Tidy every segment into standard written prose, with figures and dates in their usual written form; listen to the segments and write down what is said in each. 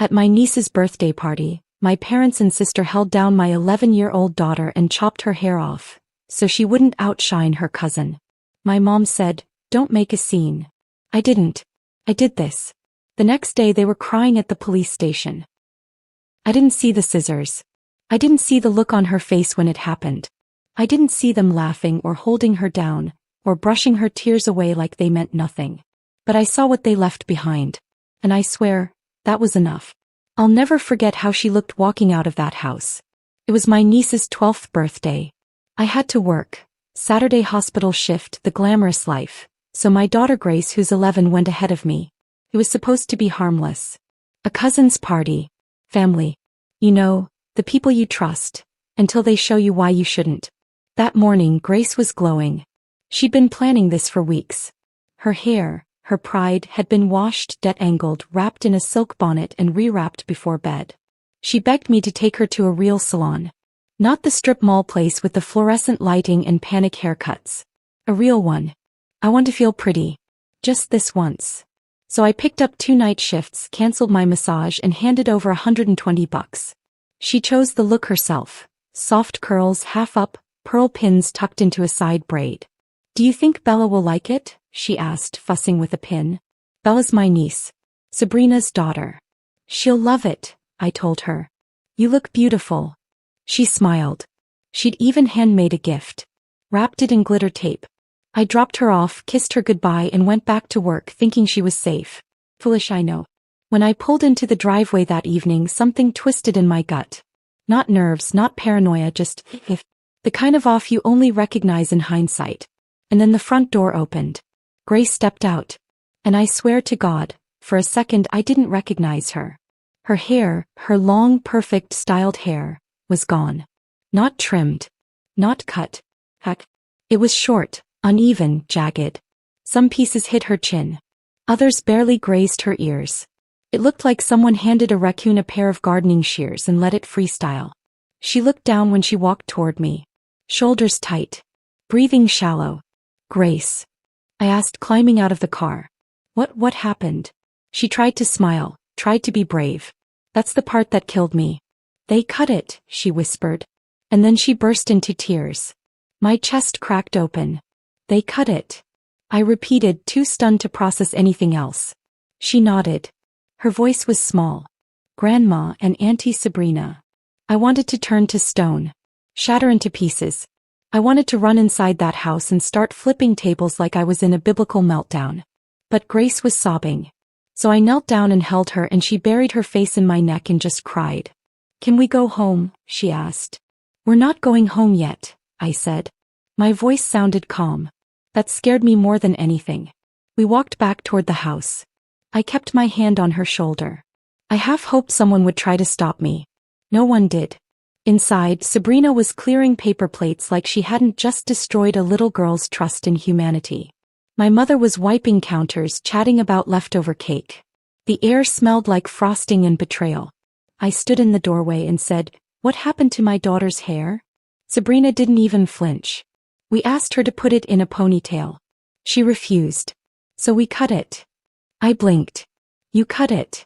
At my niece's birthday party, my parents and sister held down my 11-year-old daughter and chopped her hair off, so she wouldn't outshine her cousin. My mom said, "Don't make a scene." I didn't. I did this. The next day they were crying at the police station. I didn't see the scissors. I didn't see the look on her face when it happened. I didn't see them laughing or holding her down, or brushing her tears away like they meant nothing. But I saw what they left behind. And I swear, that was enough. I'll never forget how she looked walking out of that house. It was my niece's 12th birthday. I had to work. Saturday hospital shift, the glamorous life. So my daughter Grace, who's 11, went ahead of me. It was supposed to be harmless. A cousin's party. Family. You know, the people you trust, until they show you why you shouldn't. That morning Grace was glowing. She'd been planning this for weeks. Her hair, her pride, had been washed, detangled, wrapped in a silk bonnet and rewrapped before bed. She begged me to take her to a real salon. Not the strip mall place with the fluorescent lighting and panic haircuts. A real one. I want to feel pretty. Just this once. So I picked up 2 night shifts, canceled my massage and handed over $120. She chose the look herself. Soft curls half up, pearl pins tucked into a side braid. "Do you think Bella will like it?" she asked, fussing with a pin. "Bella's my niece. Sabrina's daughter. She'll love it," I told her. "You look beautiful." She smiled. She'd even handmade a gift. Wrapped it in glitter tape. I dropped her off, kissed her goodbye and went back to work thinking she was safe. Foolish, I know. When I pulled into the driveway that evening, something twisted in my gut. Not nerves, not paranoia, just the kind of off you only recognize in hindsight. And then the front door opened. Grace stepped out. And I swear to God, for a second I didn't recognize her. Her hair, her long, perfect, styled hair, was gone. Not trimmed. Not cut. Heck. It was short, uneven, jagged. Some pieces hit her chin. Others barely grazed her ears. It looked like someone handed a raccoon a pair of gardening shears and let it freestyle. She looked down when she walked toward me. Shoulders tight. Breathing shallow. "Grace?" I asked, climbing out of the car. What happened?" She tried to smile, tried to be brave. "That's the part that killed me." "They cut it," she whispered. And then she burst into tears. My chest cracked open. "They cut it." I repeated, too stunned to process anything else. She nodded. Her voice was small. "Grandma and Auntie Sabrina." I wanted to turn to stone. Shatter into pieces. I wanted to run inside that house and start flipping tables like I was in a biblical meltdown. But Grace was sobbing. So I knelt down and held her, and she buried her face in my neck and just cried. "Can we go home?" she asked. "We're not going home yet," I said. My voice sounded calm. That scared me more than anything. We walked back toward the house. I kept my hand on her shoulder. I half hoped someone would try to stop me. No one did. Inside, Sabrina was clearing paper plates like she hadn't just destroyed a little girl's trust in humanity. My mother was wiping counters, chatting about leftover cake. The air smelled like frosting and betrayal. I stood in the doorway and said, "What happened to my daughter's hair?" Sabrina didn't even flinch. We asked her to put it in a ponytail. She refused. So we cut it. I blinked. "You cut it."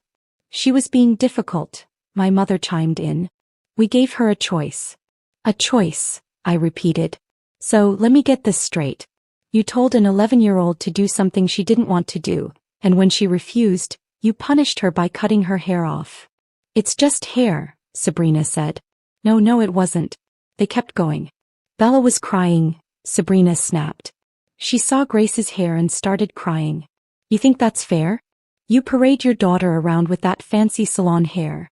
She was being difficult, my mother chimed in. "We gave her a choice." "A choice," I repeated. "So, let me get this straight. You told an 11-year-old to do something she didn't want to do, and when she refused, you punished her by cutting her hair off." "It's just hair," Sabrina said. No, it wasn't." They kept going. "Bella was crying," Sabrina snapped. She saw Grace's hair and started crying. "You think that's fair? You parade your daughter around with that fancy salon hair."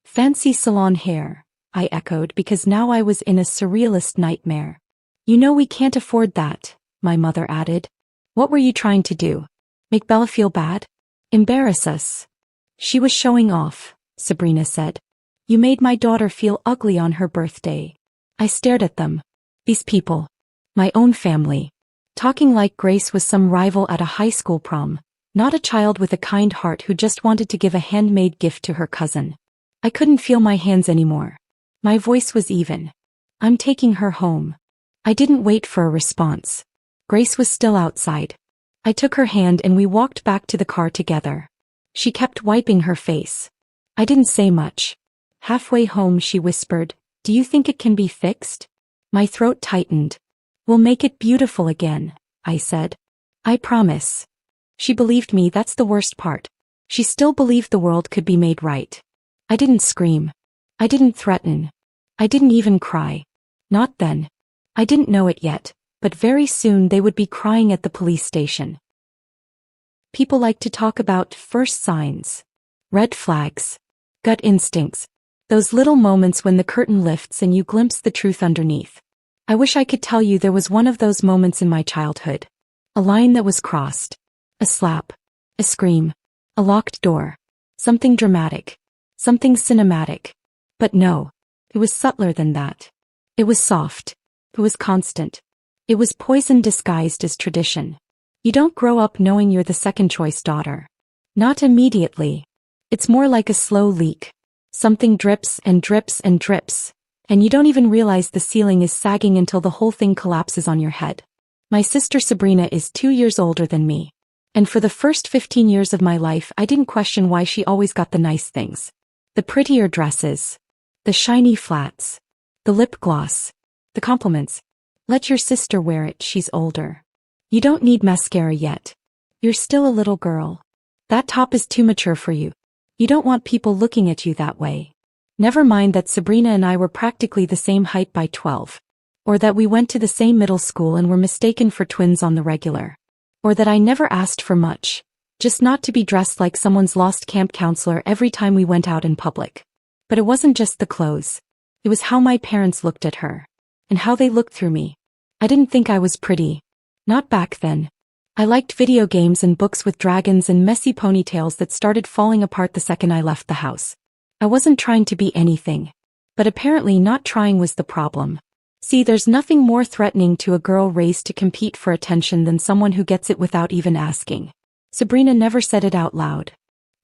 "Fancy salon hair," I echoed, because now I was in a surrealist nightmare. "You know we can't afford that," my mother added. "What were you trying to do? Make Bella feel bad? Embarrass us?" "She was showing off," Sabrina said. "You made my daughter feel ugly on her birthday." I stared at them. These people. My own family. Talking like Grace was some rival at a high school prom, not a child with a kind heart who just wanted to give a handmade gift to her cousin. I couldn't feel my hands anymore. My voice was even. "I'm taking her home." I didn't wait for a response. Grace was still outside. I took her hand and we walked back to the car together. She kept wiping her face. I didn't say much. Halfway home she whispered, "Do you think it can be fixed?" My throat tightened. "We'll make it beautiful again," I said. "I promise." She believed me. That's the worst part. She still believed the world could be made right. I didn't scream. I didn't threaten. I didn't even cry. Not then. I didn't know it yet, but very soon they would be crying at the police station. People like to talk about first signs, red flags, gut instincts, those little moments when the curtain lifts and you glimpse the truth underneath. I wish I could tell you there was one of those moments in my childhood. A line that was crossed. A slap. A scream. A locked door. Something dramatic. Something cinematic. But no. It was subtler than that. It was soft. It was constant. It was poison disguised as tradition. You don't grow up knowing you're the second choice daughter. Not immediately. It's more like a slow leak. Something drips and drips and drips, and you don't even realize the ceiling is sagging until the whole thing collapses on your head. My sister Sabrina is 2 years older than me. And for the first 15 years of my life I didn't question why she always got the nice things. The prettier dresses. The shiny flats. The lip gloss. The compliments. Let your sister wear it, she's older. You don't need mascara yet. You're still a little girl. That top is too mature for you. You don't want people looking at you that way. Never mind that Sabrina and I were practically the same height by 12. Or that we went to the same middle school and were mistaken for twins on the regular. Or that I never asked for much, just not to be dressed like someone's lost camp counselor every time we went out in public. But it wasn't just the clothes. It was how my parents looked at her. And how they looked through me. I didn't think I was pretty. Not back then. I liked video games and books with dragons and messy ponytails that started falling apart the second I left the house. I wasn't trying to be anything. But apparently not trying was the problem. See, there's nothing more threatening to a girl raised to compete for attention than someone who gets it without even asking. Sabrina never said it out loud.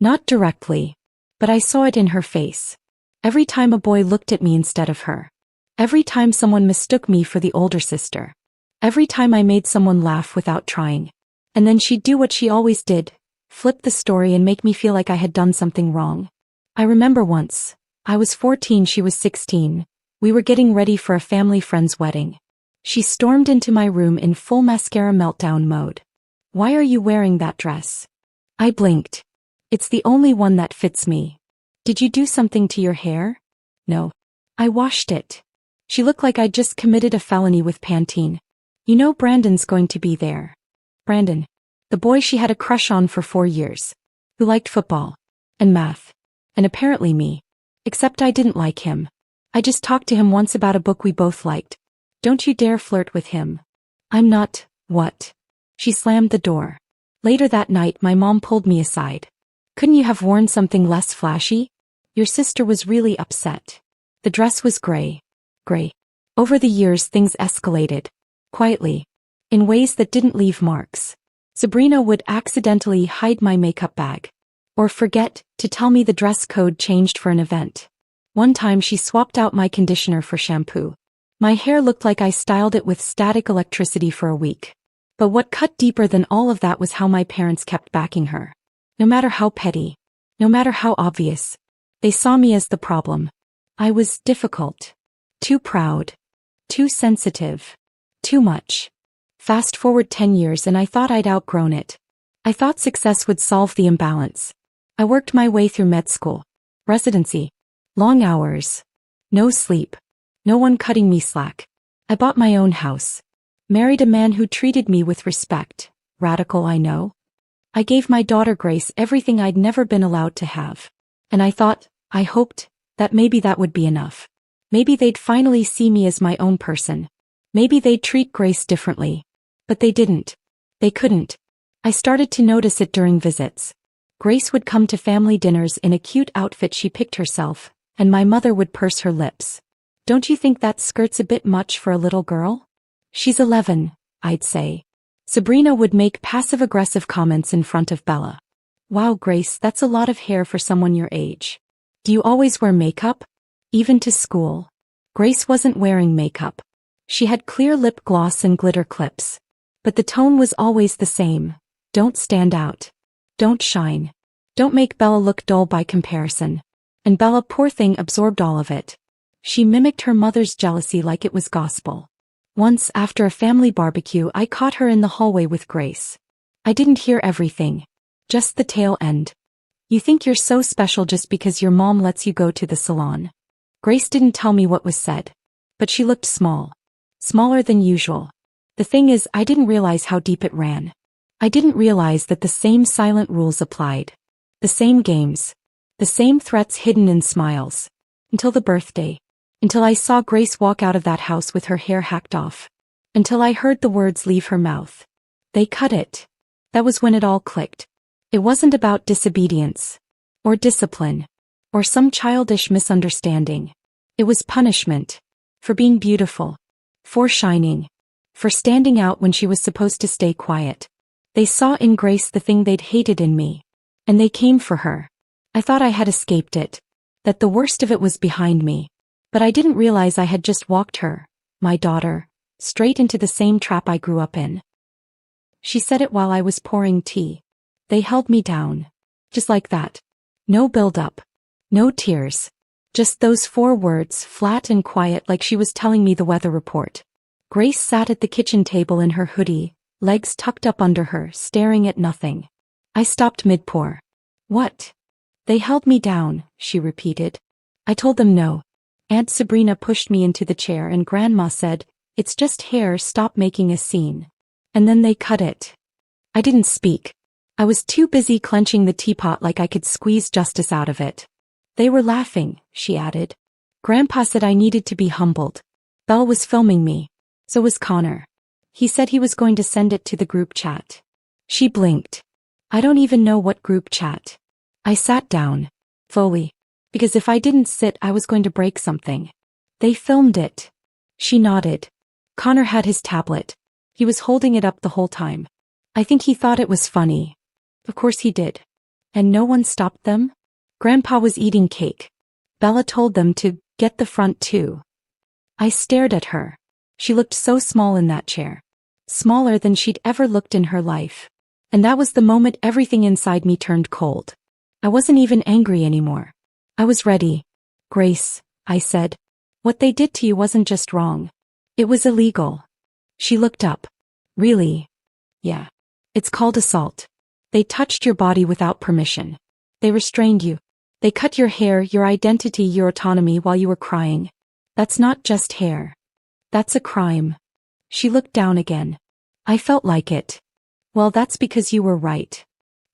Not directly. But I saw it in her face. Every time a boy looked at me instead of her. Every time someone mistook me for the older sister. Every time I made someone laugh without trying. And then she'd do what she always did, flip the story and make me feel like I had done something wrong. I remember once. I was 14, she was 16. We were getting ready for a family friend's wedding. She stormed into my room in full mascara meltdown mode. "Why are you wearing that dress?" I blinked. "It's the only one that fits me." "Did you do something to your hair?" "No. I washed it." She looked like I'd just committed a felony with Pantene. "You know Brandon's going to be there." Brandon. The boy she had a crush on for 4 years. Who liked football. And math. And apparently me. Except I didn't like him. I just talked to him once about a book we both liked. "Don't you dare flirt with him." "I'm not, what?" She slammed the door. Later that night my mom pulled me aside. "Couldn't you have worn something less flashy? Your sister was really upset." The dress was gray. Gray. Over the years things escalated. Quietly. In ways that didn't leave marks. Sabrina would accidentally hide my makeup bag. Or forget to tell me the dress code changed for an event. One time she swapped out my conditioner for shampoo. My hair looked like I styled it with static electricity for a week. But what cut deeper than all of that was how my parents kept backing her. No matter how petty. No matter how obvious. They saw me as the problem. I was difficult. Too proud. Too sensitive. Too much. Fast forward 10 years and I thought I'd outgrown it. I thought success would solve the imbalance. I worked my way through med school. Residency. Long hours. No sleep. No one cutting me slack. I bought my own house. Married a man who treated me with respect. Radical, I know. I gave my daughter Grace everything I'd never been allowed to have. And I hoped, that maybe that would be enough. Maybe they'd finally see me as my own person. Maybe they'd treat Grace differently. But they didn't. They couldn't. I started to notice it during visits. Grace would come to family dinners in a cute outfit she picked herself, and my mother would purse her lips. "Don't you think that skirt's a bit much for a little girl?" "She's 11, I'd say." Sabrina would make passive-aggressive comments in front of Bella. "Wow, Grace, that's a lot of hair for someone your age. Do you always wear makeup? Even to school?" Grace wasn't wearing makeup. She had clear lip gloss and glitter clips. But the tone was always the same. Don't stand out. Don't shine. Don't make Bella look dull by comparison. And Bella, poor thing, absorbed all of it. She mimicked her mother's jealousy like it was gospel. Once, after a family barbecue, I caught her in the hallway with Grace. I didn't hear everything. Just the tail end. You think you're so special just because your mom lets you go to the salon. Grace didn't tell me what was said. But she looked small. Smaller than usual. The thing is, I didn't realize how deep it ran. I didn't realize that the same silent rules applied. The same games. The same threats hidden in smiles. Until the birthday. Until I saw Grace walk out of that house with her hair hacked off. Until I heard the words leave her mouth. They cut it. That was when it all clicked. It wasn't about disobedience. Or discipline. Or some childish misunderstanding. It was punishment. For being beautiful. For shining. For standing out when she was supposed to stay quiet. They saw in Grace the thing they'd hated in me. And they came for her. I thought I had escaped it. That the worst of it was behind me. But I didn't realize I had just walked her, my daughter, straight into the same trap I grew up in. She said it while I was pouring tea. They held me down. Just like that. No build-up. No tears. Just those 4 words, flat and quiet, like she was telling me the weather report. Grace sat at the kitchen table in her hoodie, legs tucked up under her, staring at nothing. I stopped mid-pour. What? They held me down, she repeated. I told them no. Aunt Sabrina pushed me into the chair and Grandma said, "It's just hair, stop making a scene." And then they cut it. I didn't speak. I was too busy clenching the teapot like I could squeeze justice out of it. They were laughing, she added. Grandpa said I needed to be humbled. Belle was filming me. So was Connor. He said he was going to send it to the group chat. She blinked. I don't even know what group chat. I sat down. Fully. Because if I didn't sit, I was going to break something. They filmed it. She nodded. Connor had his tablet. He was holding it up the whole time. I think he thought it was funny. Of course he did. And no one stopped them? Grandpa was eating cake. Bella told them to get the front too. I stared at her. She looked so small in that chair. Smaller than she'd ever looked in her life. And that was the moment everything inside me turned cold. I wasn't even angry anymore. I was ready. Grace, I said. What they did to you wasn't just wrong. It was illegal. She looked up. Really? Yeah. It's called assault. They touched your body without permission. They restrained you. They cut your hair, your identity, your autonomy while you were crying. That's not just hair. That's a crime. She looked down again. I felt like it. Well, that's because you were right.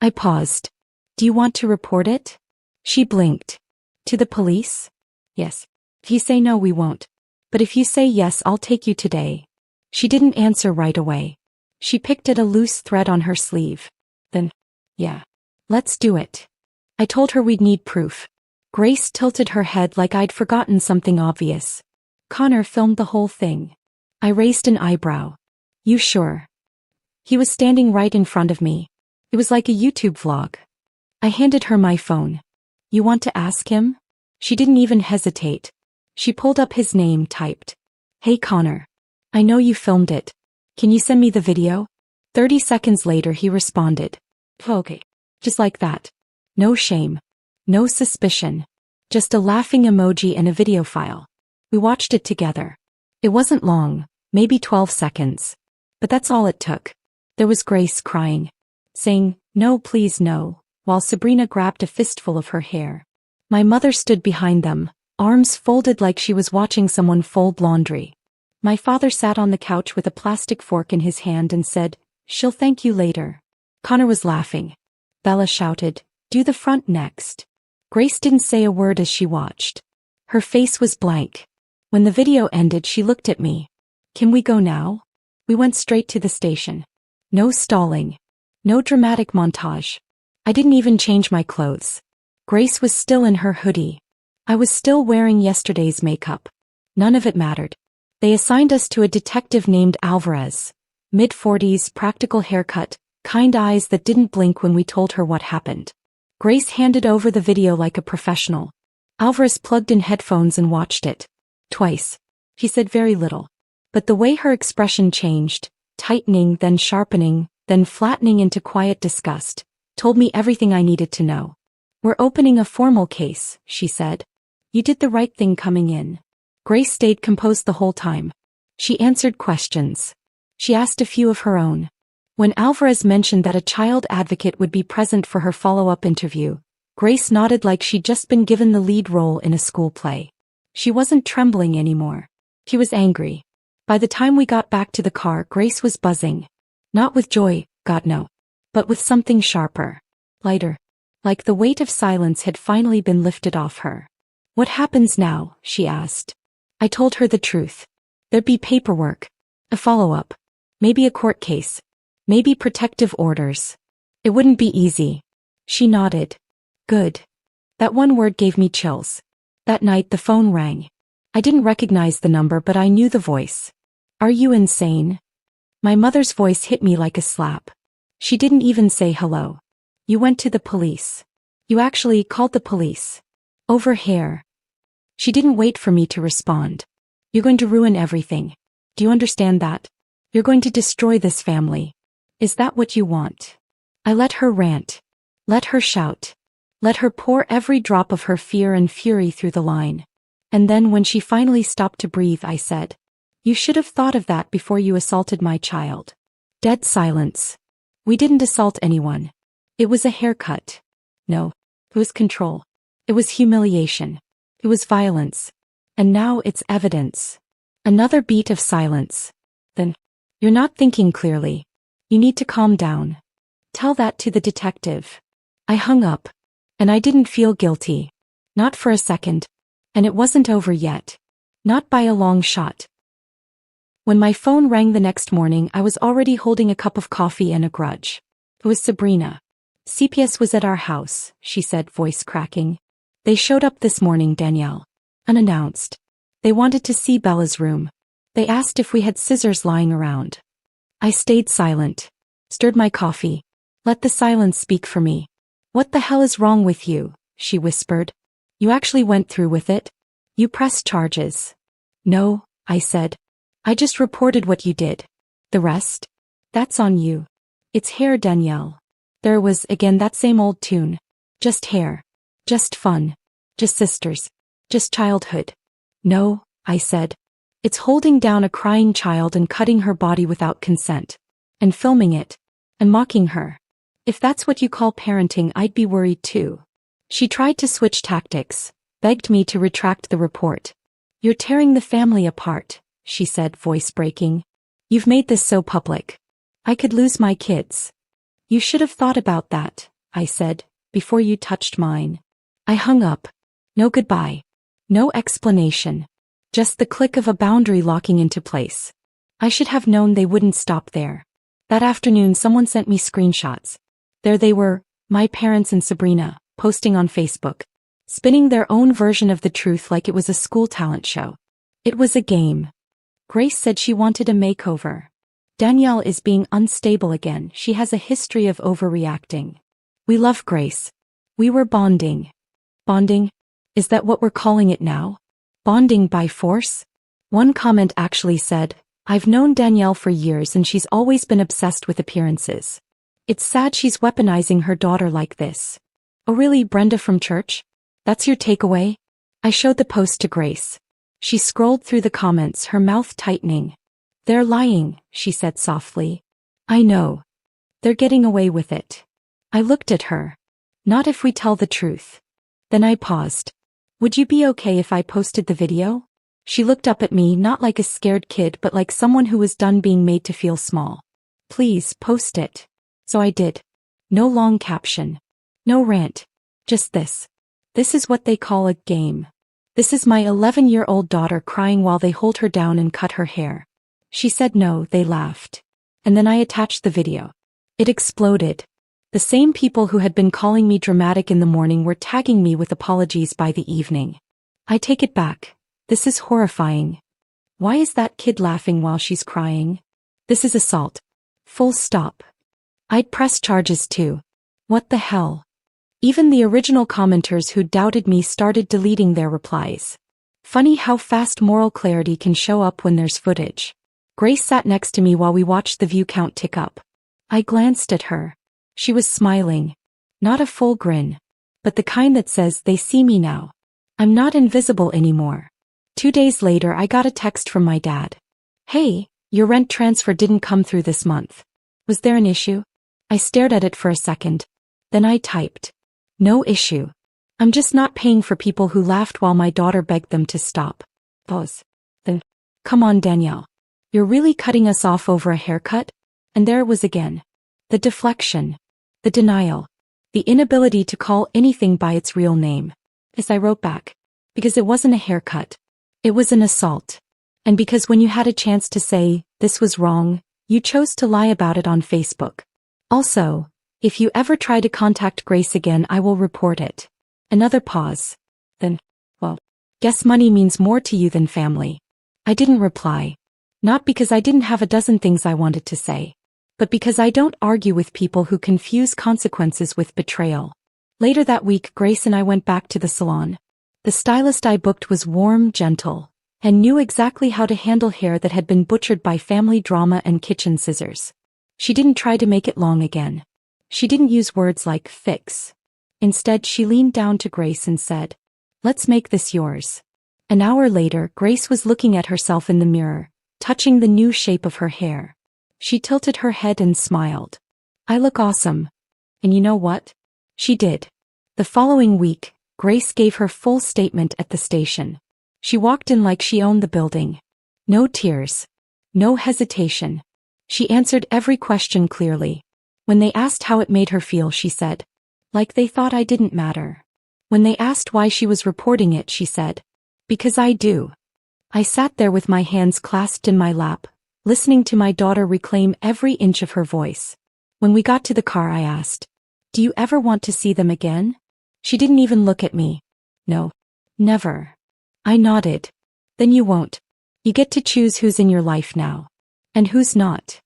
I paused. Do you want to report it? She blinked. To the police? Yes. If you say no, we won't. But if you say yes, I'll take you today. She didn't answer right away. She picked at a loose thread on her sleeve. Then, yeah. Let's do it. I told her we'd need proof. Grace tilted her head like I'd forgotten something obvious. Connor filmed the whole thing. I raised an eyebrow. You sure? He was standing right in front of me. It was like a YouTube vlog. I handed her my phone. You want to ask him? She didn't even hesitate. She pulled up his name, typed. Hey Connor. I know you filmed it. Can you send me the video? 30 seconds later he responded. Okay. Just like that. No shame. No suspicion. Just a laughing emoji and a video file. We watched it together. It wasn't long, maybe 12 seconds. But that's all it took. There was Grace crying. Saying, no please no, while Sabrina grabbed a fistful of her hair. My mother stood behind them, arms folded like she was watching someone fold laundry. My father sat on the couch with a plastic fork in his hand and said, she'll thank you later. Connor was laughing. Bella shouted, do the front next. Grace didn't say a word as she watched. Her face was blank. When the video ended, she looked at me. Can we go now? We went straight to the station. No stalling. No dramatic montage. I didn't even change my clothes. Grace was still in her hoodie. I was still wearing yesterday's makeup. None of it mattered. They assigned us to a detective named Alvarez. Mid-40s, practical haircut, kind eyes that didn't blink when we told her what happened. Grace handed over the video like a professional. Alvarez plugged in headphones and watched it. Twice. He said very little. But the way her expression changed, tightening, then sharpening, then flattening into quiet disgust, told me everything I needed to know. We're opening a formal case, she said. You did the right thing coming in. Grace stayed composed the whole time. She answered questions. She asked a few of her own. When Alvarez mentioned that a child advocate would be present for her follow-up interview, Grace nodded like she'd just been given the lead role in a school play. She wasn't trembling anymore. She was angry. By the time we got back to the car, Grace was buzzing. Not with joy, God no. But with something sharper. Lighter. Like the weight of silence had finally been lifted off her. What happens now? She asked. I told her the truth. There'd be paperwork. A follow-up. Maybe a court case. Maybe protective orders. It wouldn't be easy. She nodded. Good. That one word gave me chills. That night the phone rang. I didn't recognize the number, but I knew the voice. Are you insane? My mother's voice hit me like a slap. She didn't even say hello. You went to the police. You actually called the police. Over here. She didn't wait for me to respond. You're going to ruin everything. Do you understand that? You're going to destroy this family. Is that what you want? I let her rant. Let her shout. Let her pour every drop of her fear and fury through the line. And then when she finally stopped to breathe, I said, you should have thought of that before you assaulted my child. Dead silence. We didn't assault anyone. It was a haircut. No. It was control. It was humiliation. It was violence. And now it's evidence. Another beat of silence. Then, you're not thinking clearly. You need to calm down. Tell that to the detective. I hung up. And I didn't feel guilty. Not for a second. And it wasn't over yet. Not by a long shot. When my phone rang the next morning, I was already holding a cup of coffee and a grudge. It was Sabrina. CPS was at our house, she said, voice cracking. They showed up this morning, Danielle. Unannounced. They wanted to see Bella's room. They asked if we had scissors lying around. I stayed silent. Stirred my coffee. Let the silence speak for me. What the hell is wrong with you? She whispered. You actually went through with it? You pressed charges. No, I said. I just reported what you did. The rest? That's on you. It's hair, Danielle. There was, again, that same old tune. Just hair. Just fun. Just sisters. Just childhood. No, I said. It's holding down a crying child and cutting her body without consent. And filming it. And mocking her. If that's what you call parenting, I'd be worried too. She tried to switch tactics. Begged me to retract the report. You're tearing the family apart, she said, voice breaking. You've made this so public. I could lose my kids. You should have thought about that, I said, before you touched mine. I hung up. No goodbye. No explanation. Just the click of a boundary locking into place. I should have known they wouldn't stop there. That afternoon someone sent me screenshots. There they were, my parents and Sabrina, posting on Facebook. Spinning their own version of the truth like it was a school talent show. It was a game. Grace said she wanted a makeover. Danielle is being unstable again. She has a history of overreacting. We love Grace. We were bonding. Bonding? Is that what we're calling it now? Bonding by force? One comment actually said, I've known Danielle for years and she's always been obsessed with appearances. It's sad she's weaponizing her daughter like this. Oh really, Brenda from church? That's your takeaway? I showed the post to Grace. She scrolled through the comments, her mouth tightening. They're lying, she said softly. I know. They're getting away with it. I looked at her. Not if we tell the truth. Then I paused. Would you be okay if I posted the video? She looked up at me, not like a scared kid but like someone who was done being made to feel small. Please, post it. So I did. No long caption. No rant. Just this. This is what they call a game. This is my 11-year-old daughter crying while they hold her down and cut her hair. She said no, they laughed. And then I attached the video. It exploded. The same people who had been calling me dramatic in the morning were tagging me with apologies by the evening. I take it back. This is horrifying. Why is that kid laughing while she's crying? This is assault. Full stop. I'd press charges too. What the hell? Even the original commenters who doubted me started deleting their replies. Funny how fast moral clarity can show up when there's footage. Grace sat next to me while we watched the view count tick up. I glanced at her. She was smiling. Not a full grin. but the kind that says they see me now. I'm not invisible anymore. 2 days later I got a text from my dad. Hey, your rent transfer didn't come through this month. Was there an issue? I stared at it for a second. Then I typed. No issue. I'm just not paying for people who laughed while my daughter begged them to stop. Pause. Then, come on Danielle. You're really cutting us off over a haircut? And there it was again. The deflection. The denial. The inability to call anything by its real name. As I wrote back. Because it wasn't a haircut. It was an assault. And because when you had a chance to say, this was wrong, you chose to lie about it on Facebook. Also, if you ever try to contact Grace again I will report it. Another pause. Then, well, guess money means more to you than family. I didn't reply. Not because I didn't have a dozen things I wanted to say. But because I don't argue with people who confuse consequences with betrayal. Later that week Grace and I went back to the salon. The stylist I booked was warm, gentle, and knew exactly how to handle hair that had been butchered by family drama and kitchen scissors. She didn't try to make it long again. She didn't use words like fix. Instead she leaned down to Grace and said, let's make this yours. An hour later Grace was looking at herself in the mirror, touching the new shape of her hair. She tilted her head and smiled. I look awesome. And you know what? She did. The following week, Grace gave her full statement at the station. She walked in like she owned the building. No tears. No hesitation. She answered every question clearly. When they asked how it made her feel, she said, like they thought I didn't matter. When they asked why she was reporting it, she said, because I do. I sat there with my hands clasped in my lap, listening to my daughter reclaim every inch of her voice. When we got to the car I asked, do you ever want to see them again? She didn't even look at me. No. Never. I nodded. Then you won't. You get to choose who's in your life now. And who's not.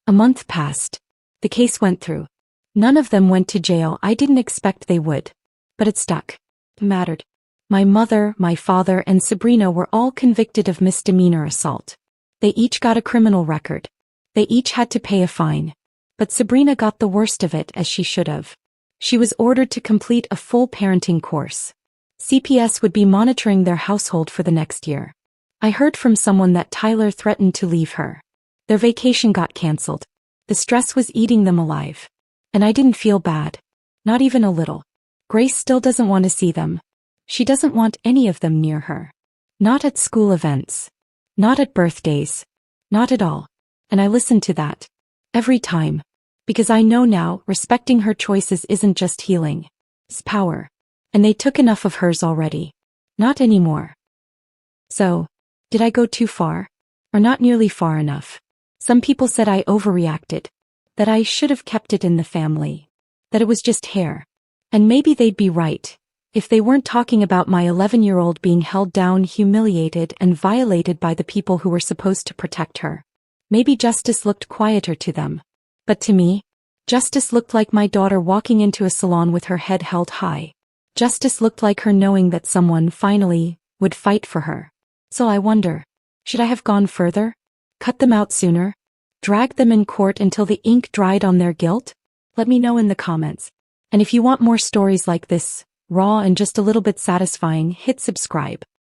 A month passed. The case went through. None of them went to jail. I didn't expect they would. But it stuck. It mattered. My mother, my father, and Sabrina were all convicted of misdemeanor assault. They each got a criminal record. They each had to pay a fine. But Sabrina got the worst of it, as she should have. She was ordered to complete a full parenting course. CPS would be monitoring their household for the next year. I heard from someone that Tyler threatened to leave her. Their vacation got canceled. The stress was eating them alive. And I didn't feel bad. Not even a little. Grace still doesn't want to see them. She doesn't want any of them near her. Not at school events. Not at birthdays. Not at all. And I listened to that. Every time. Because I know now, respecting her choices isn't just healing. It's power. And they took enough of hers already. Not anymore. So, did I go too far? Or not nearly far enough? Some people said I overreacted. That I should have kept it in the family. That it was just hair. And maybe they'd be right. If they weren't talking about my 11-year-old being held down, humiliated, and violated by the people who were supposed to protect her. Maybe justice looked quieter to them. But to me, justice looked like my daughter walking into a salon with her head held high. Justice looked like her knowing that someone, finally, would fight for her. So I wonder, should I have gone further? Cut them out sooner? Drag them in court until the ink dried on their guilt? Let me know in the comments. And if you want more stories like this, raw and just a little bit satisfying, hit subscribe.